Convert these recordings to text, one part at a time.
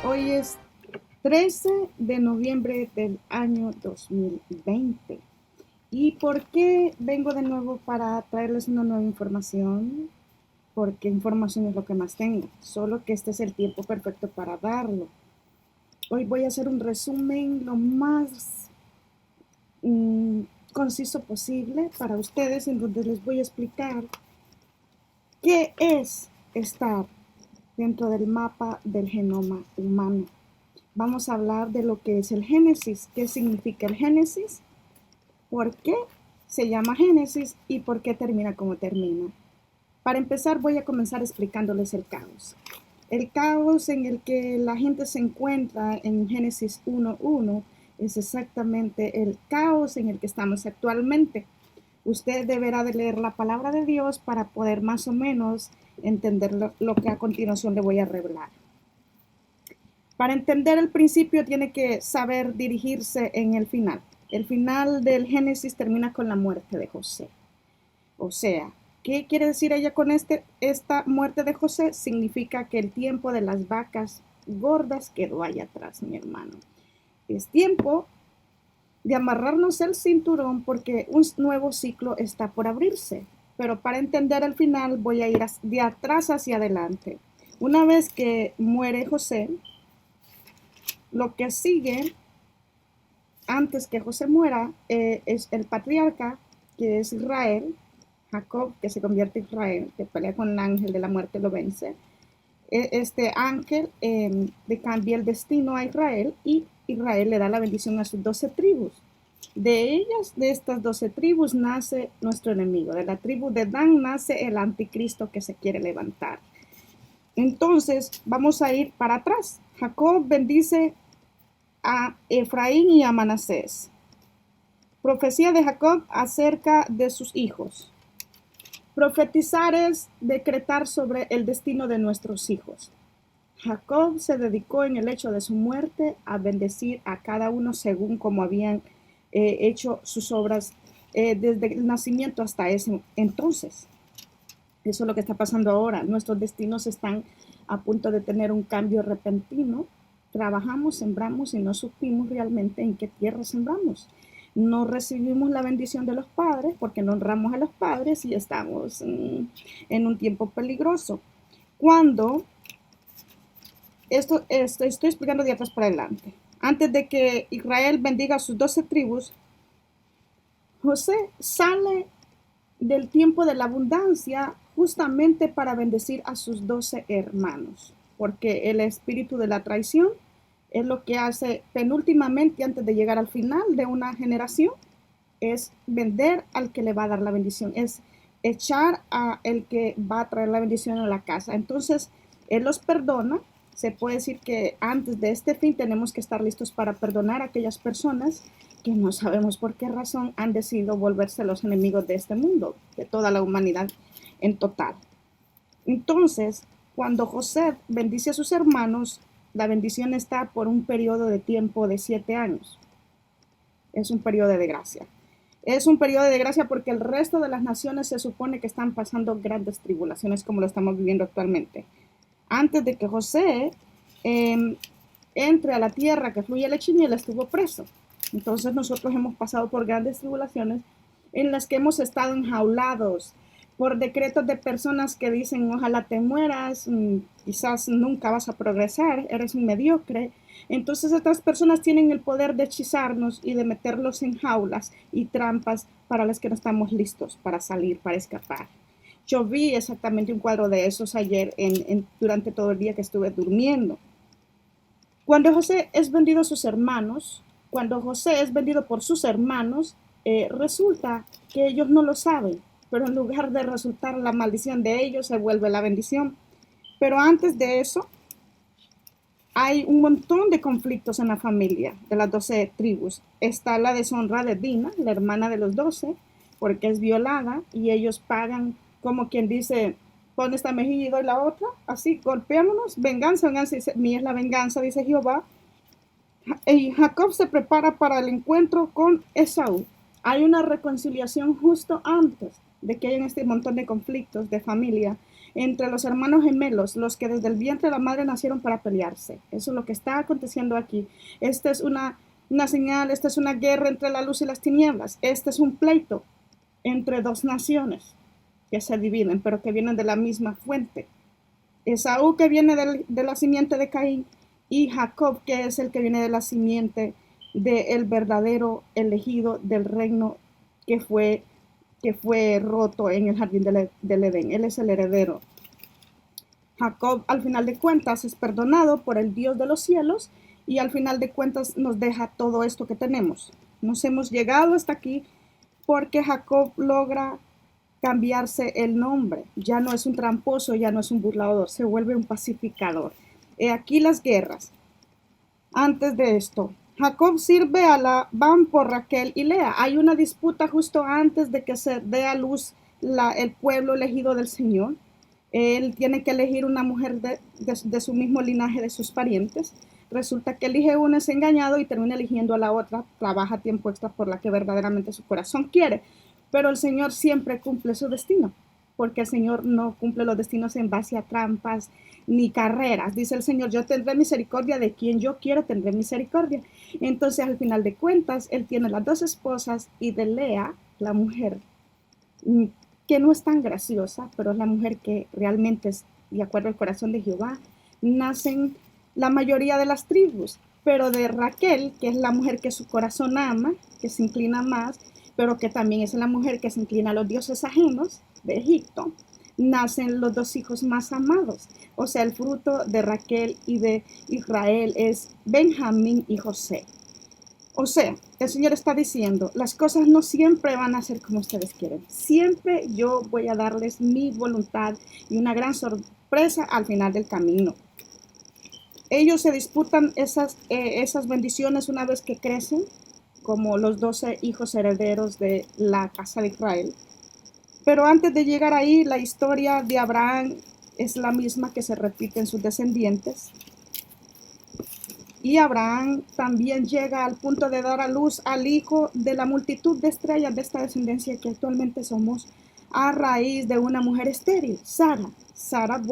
Hoy es 13 de noviembre del año 2020. ¿Y por qué vengo de nuevo para traerles una nueva información? Porque información es lo que más tengo, solo que este es el tiempo perfecto para darlo. Hoy voy a hacer un resumen lo más conciso posible para ustedes, en donde les voy a explicar qué es estar dentro del mapa del genoma humano. Vamos a hablar de lo que es el Génesis, qué significa el Génesis, por qué se llama Génesis y por qué termina como termina. Para empezar, voy a comenzar explicándoles el caos. El caos en el que la gente se encuentra en Génesis 1:1 es exactamente el caos en el que estamos actualmente. Usted deberá de leer la palabra de Dios para poder más o menos entender lo que a continuación le voy a revelar. Para entender el principio tiene que saber dirigirse en el final. El final del Génesis termina con la muerte de José. O sea, ¿qué quiere decir ella con esta muerte de José? Significa que el tiempo de las vacas gordas quedó allá atrás, mi hermano. Es tiempo de amarrarnos el cinturón porque un nuevo ciclo está por abrirse. Pero para entender el final voy a ir de atrás hacia adelante. Una vez que muere José, lo que sigue antes que José muera es el patriarca, que es Israel, Jacob, que se convierte en Israel, que pelea con el ángel de la muerte, lo vence. Este ángel le cambia el destino a Israel y Israel le da la bendición a sus 12 tribus. De ellas, de estas 12 tribus, nace nuestro enemigo. De la tribu de Dan nace el anticristo que se quiere levantar. Entonces, vamos a ir para atrás. Jacob bendice a Efraín y a Manasés. Profecía de Jacob acerca de sus hijos. Profetizar es decretar sobre el destino de nuestros hijos. Jacob se dedicó en el hecho de su muerte a bendecir a cada uno según como habían hecho sus obras desde el nacimiento hasta ese entonces. Eso es lo que está pasando ahora. Nuestros destinos están a punto de tener un cambio repentino. Trabajamos, sembramos y no supimos realmente en qué tierra sembramos. No recibimos la bendición de los padres porque no honramos a los padres y estamos en un tiempo peligroso. Cuando estoy explicando de atrás para adelante. Antes de que Israel bendiga a sus 12 tribus, José sale del tiempo de la abundancia justamente para bendecir a sus 12 hermanos, porque el espíritu de la traición es lo que hace penúltimamente antes de llegar al final de una generación, es vender al que le va a dar la bendición, es echar a el que va a traer la bendición a la casa. Entonces, Él los perdona. Se puede decir que antes de este fin tenemos que estar listos para perdonar a aquellas personas que no sabemos por qué razón han decidido volverse los enemigos de este mundo, de toda la humanidad en total. Entonces, cuando José bendice a sus hermanos, la bendición está por un periodo de tiempo de 7 años. Es un periodo de gracia. Es un periodo de gracia porque el resto de las naciones se supone que están pasando grandes tribulaciones como lo estamos viviendo actualmente. Antes de que José entre a la tierra que fluye leche y miel, estuvo preso. Entonces nosotros hemos pasado por grandes tribulaciones en las que hemos estado enjaulados por decretos de personas que dicen ojalá te mueras, quizás nunca vas a progresar, eres un mediocre. Entonces estas personas tienen el poder de hechizarnos y de meterlos en jaulas y trampas para las que no estamos listos para salir, para escapar. Yo vi exactamente un cuadro de esos ayer durante todo el día que estuve durmiendo. Cuando José es vendido a sus hermanos, cuando José es vendido por sus hermanos, resulta que ellos no lo saben, pero en lugar de resultar la maldición de ellos, se vuelve la bendición. Pero antes de eso, hay un montón de conflictos en la familia de las 12 tribus. Está la deshonra de Dina, la hermana de los 12, porque es violada y ellos pagan, como quien dice, pon esta mejilla y doy la otra, así, golpeándonos, venganza, venganza, dice, mía es la venganza, dice Jehová. Y Jacob se prepara para el encuentro con Esaú. Hay una reconciliación justo antes de que hayan este montón de conflictos de familia entre los hermanos gemelos, los que desde el vientre de la madre nacieron para pelearse. Eso es lo que está aconteciendo aquí. Esta es una señal, esta es una guerra entre la luz y las tinieblas. Este es un pleito entre dos naciones que se dividen, pero que vienen de la misma fuente. Esaú, que viene de la simiente de Caín, y Jacob, que es el que viene de la simiente del verdadero elegido del reino que fue roto en el jardín del Edén. Él es el heredero. Jacob, al final de cuentas, es perdonado por el Dios de los cielos y al final de cuentas nos deja todo esto que tenemos. Nos hemos llegado hasta aquí porque Jacob logra cambiarse el nombre. Ya no es un tramposo, ya no es un burlador, se vuelve un pacificador. He aquí las guerras. Antes de esto, Jacob sirve a Labán por Raquel y Lea. Hay una disputa justo antes de que se dé a luz el pueblo elegido del Señor. Él tiene que elegir una mujer de su mismo linaje, de sus parientes. Resulta que elige una, es engañado y termina eligiendo a la otra, trabaja tiempo extra por la que verdaderamente su corazón quiere. Pero el Señor siempre cumple su destino, porque el Señor no cumple los destinos en base a trampas ni carreras. Dice el Señor, yo tendré misericordia de quien yo quiero, tendré misericordia. Entonces, al final de cuentas, él tiene las dos esposas y de Lea, la mujer, que no es tan graciosa, pero es la mujer que realmente es de acuerdo al corazón de Jehová, nacen la mayoría de las tribus, pero de Raquel, que es la mujer que su corazón ama, que se inclina más, pero que también es la mujer que se inclina a los dioses ajenos de Egipto, nacen los dos hijos más amados. O sea, el fruto de Raquel y de Israel es Benjamín y José. O sea, el Señor está diciendo, las cosas no siempre van a ser como ustedes quieren. Siempre yo voy a darles mi voluntad y una gran sorpresa al final del camino. Ellos se disputan esas bendiciones una vez que crecen, como los 12 hijos herederos de la casa de Israel. Pero antes de llegar ahí, la historia de Abraham es la misma que se repite en sus descendientes. Y Abraham también llega al punto de dar a luz al hijo de la multitud de estrellas de esta descendencia que actualmente somos a raíz de una mujer estéril, Sara. Sara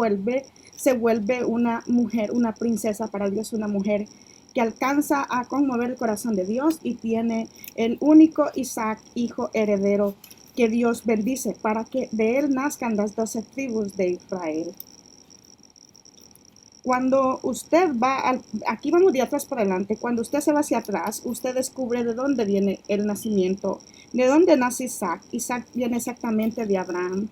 se vuelve una mujer, una princesa para Dios, una mujer que alcanza a conmover el corazón de Dios y tiene el único Isaac, hijo heredero, que Dios bendice para que de él nazcan las 12 tribus de Israel. Cuando usted va, aquí vamos de atrás para adelante, cuando usted se va hacia atrás, usted descubre de dónde viene el nacimiento, de dónde nace Isaac. Isaac viene exactamente de Abraham,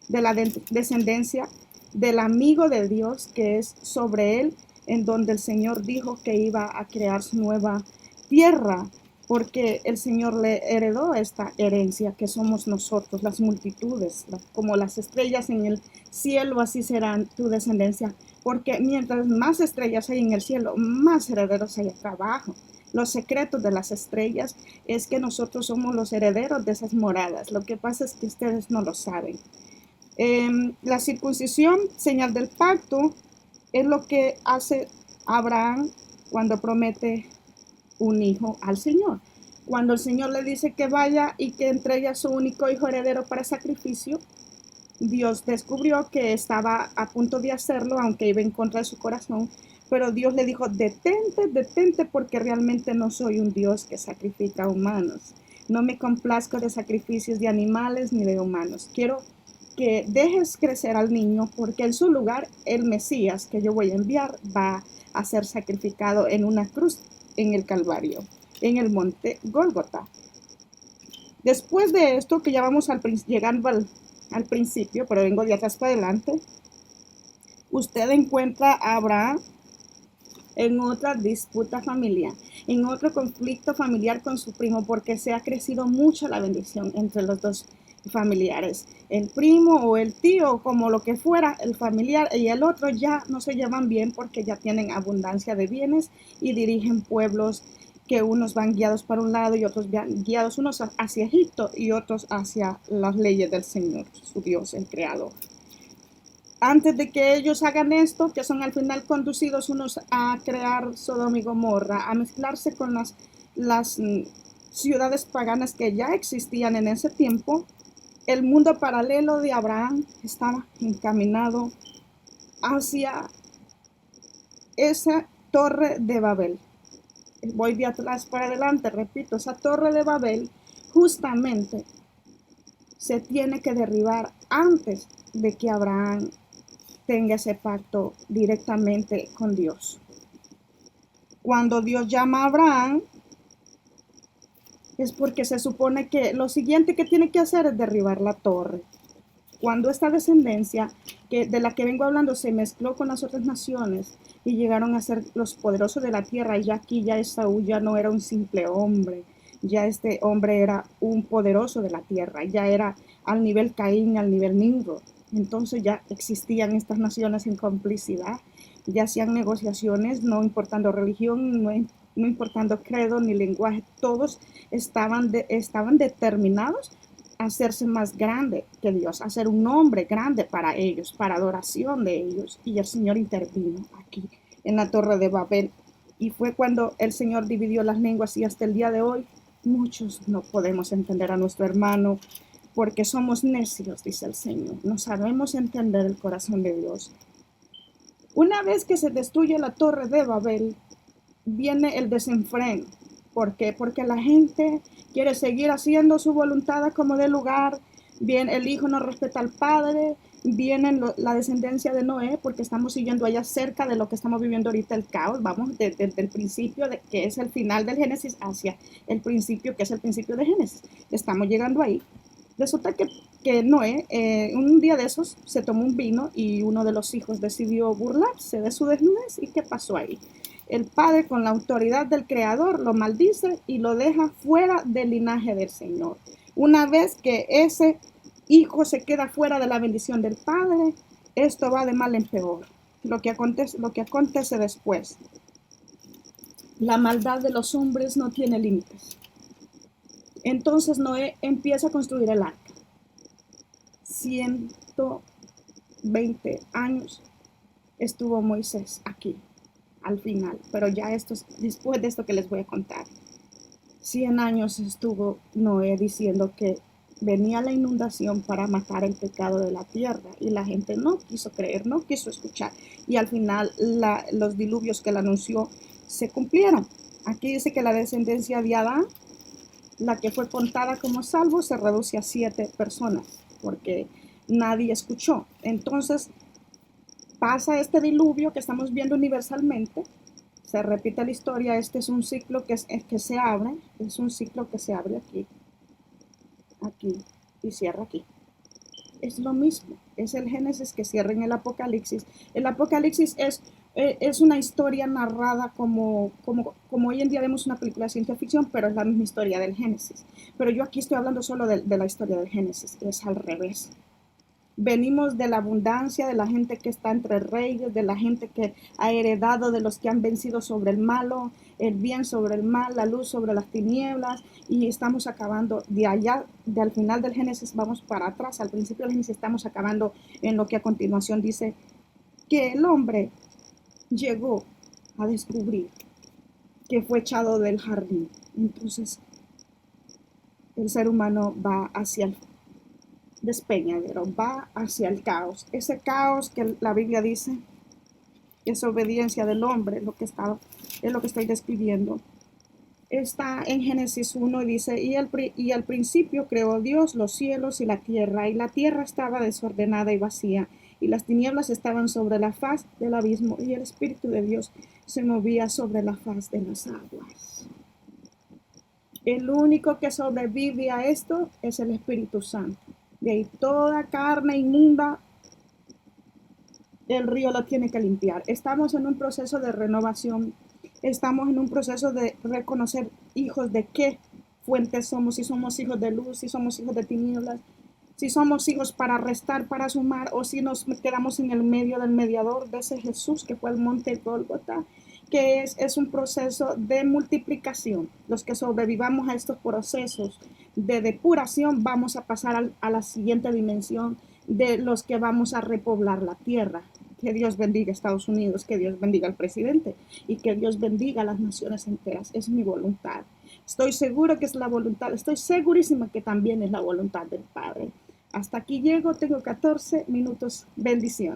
de la descendencia del amigo de Dios que es sobre él, en donde el Señor dijo que iba a crear su nueva tierra, porque el Señor le heredó esta herencia que somos nosotros, las multitudes, como las estrellas en el cielo, así serán tu descendencia, porque mientras más estrellas hay en el cielo, más herederos hay acá abajo. Los secretos de las estrellas es que nosotros somos los herederos de esas moradas. Lo que pasa es que ustedes no lo saben. La circuncisión, señal del pacto, es lo que hace Abraham cuando promete un hijo al Señor. Cuando el Señor le dice que vaya y que entregue a su único hijo heredero para sacrificio, Dios descubrió que estaba a punto de hacerlo, aunque iba en contra de su corazón, pero Dios le dijo, detente, porque realmente no soy un Dios que sacrifica humanos. No me complazco de sacrificios de animales ni de humanos. Quiero que dejes crecer al niño, porque en su lugar el Mesías que yo voy a enviar va a ser sacrificado en una cruz en el Calvario, en el monte Gólgota. Después de esto, que ya vamos llegando al principio, pero vengo de atrás para adelante, usted encuentra a Abraham en otra disputa familiar, en otro conflicto familiar con su primo, porque se ha crecido mucho la bendición entre los dos familiares. El primo o el tío, como lo que fuera, el familiar y el otro ya no se llevan bien porque ya tienen abundancia de bienes y dirigen pueblos que unos van guiados para un lado y otros van guiados, unos hacia Egipto y otros hacia las leyes del Señor, su Dios, el Creador. Antes de que ellos hagan esto, que son al final conducidos unos a crear Sodoma y Gomorra, a mezclarse con las ciudades paganas que ya existían en ese tiempo, el mundo paralelo de Abraham estaba encaminado hacia esa torre de Babel. Voy de atrás para adelante, repito, esa torre de Babel justamente se tiene que derribar antes de que Abraham tenga ese pacto directamente con Dios. Cuando Dios llama a Abraham, es porque se supone que lo siguiente que tiene que hacer es derribar la torre. Cuando esta descendencia de la que vengo hablando se mezcló con las otras naciones y llegaron a ser los poderosos de la tierra, y ya aquí ya Esaú ya no era un simple hombre, ya este hombre era un poderoso de la tierra, ya era al nivel Caín, al nivel Nimrod. Entonces ya existían estas naciones en complicidad, ya hacían negociaciones, no importando religión, no importando credo ni lenguaje, todos estaban determinados a hacerse más grande que Dios, a ser un nombre grande para ellos, para adoración de ellos. Y el Señor intervino aquí en la Torre de Babel. Y fue cuando el Señor dividió las lenguas, y hasta el día de hoy muchos no podemos entender a nuestro hermano porque somos necios, dice el Señor. No sabemos entender el corazón de Dios. Una vez que se destruye la Torre de Babel, viene el desenfreno. ¿Por qué? Porque la gente quiere seguir haciendo su voluntad como de lugar. Bien, el hijo no respeta al padre. Viene la descendencia de Noé, porque estamos siguiendo allá cerca de lo que estamos viviendo ahorita, el caos. Vamos desde el principio, que es el final del Génesis, hacia el principio, que es el principio de Génesis. Estamos llegando ahí. Resulta que Noé, un día de esos, se tomó un vino y uno de los hijos decidió burlarse de su desnudez. ¿Y qué pasó ahí? El padre, con la autoridad del creador, lo maldice y lo deja fuera del linaje del Señor. Una vez que ese hijo se queda fuera de la bendición del padre, esto va de mal en peor. Lo que acontece después. La maldad de los hombres no tiene límites. Entonces Noé empieza a construir el arca. 120 años estuvo Moisés aquí, al final, pero ya después de esto que les voy a contar. 100 años estuvo Noé diciendo que venía la inundación para matar el pecado de la tierra, y la gente no quiso creer, no quiso escuchar, y al final los diluvios que él anunció se cumplieron. Aquí dice que la descendencia de Adán, la que fue contada como salvo, se reduce a 7 personas, porque nadie escuchó. Entonces pasa este diluvio que estamos viendo universalmente, se repite la historia. Este es un ciclo que se abre, es un ciclo que se abre aquí, aquí y cierra aquí. Es lo mismo, es el Génesis que cierra en el Apocalipsis. El Apocalipsis es una historia narrada como hoy en día vemos una película de ciencia ficción, pero es la misma historia del Génesis. Pero yo aquí estoy hablando solo de la historia del Génesis, es al revés. Venimos de la abundancia, de la gente que está entre reyes, de la gente que ha heredado, de los que han vencido sobre el malo, el bien sobre el mal, la luz sobre las tinieblas, y estamos acabando de allá, al final del Génesis vamos para atrás, al principio del Génesis estamos acabando en lo que a continuación dice que el hombre llegó a descubrir que fue echado del jardín. Entonces el ser humano va hacia el despeñadero, va hacia el caos. Ese caos que la Biblia dice es obediencia del hombre, es lo que estoy describiendo. Está en Génesis 1 y dice, y al principio creó Dios los cielos y la tierra estaba desordenada y vacía, y las tinieblas estaban sobre la faz del abismo, y el Espíritu de Dios se movía sobre la faz de las aguas. El único que sobrevive a esto es el Espíritu Santo. De ahí toda carne inmunda, el río lo tiene que limpiar. Estamos en un proceso de renovación. Estamos en un proceso de reconocer hijos de qué fuente somos, si somos hijos de luz, si somos hijos de tinieblas, si somos hijos para restar, para sumar, o si nos quedamos en el medio del mediador de ese Jesús que fue al monte Gólgota, que es un proceso de multiplicación. Los que sobrevivamos a estos procesos de depuración vamos a pasar a la siguiente dimensión de los que vamos a repoblar la tierra. Que Dios bendiga a Estados Unidos, que Dios bendiga al presidente y que Dios bendiga a las naciones enteras. Es mi voluntad. Estoy seguro que es la voluntad, estoy segurísima que también es la voluntad del Padre. Hasta aquí llego, tengo 14 minutos. Bendición.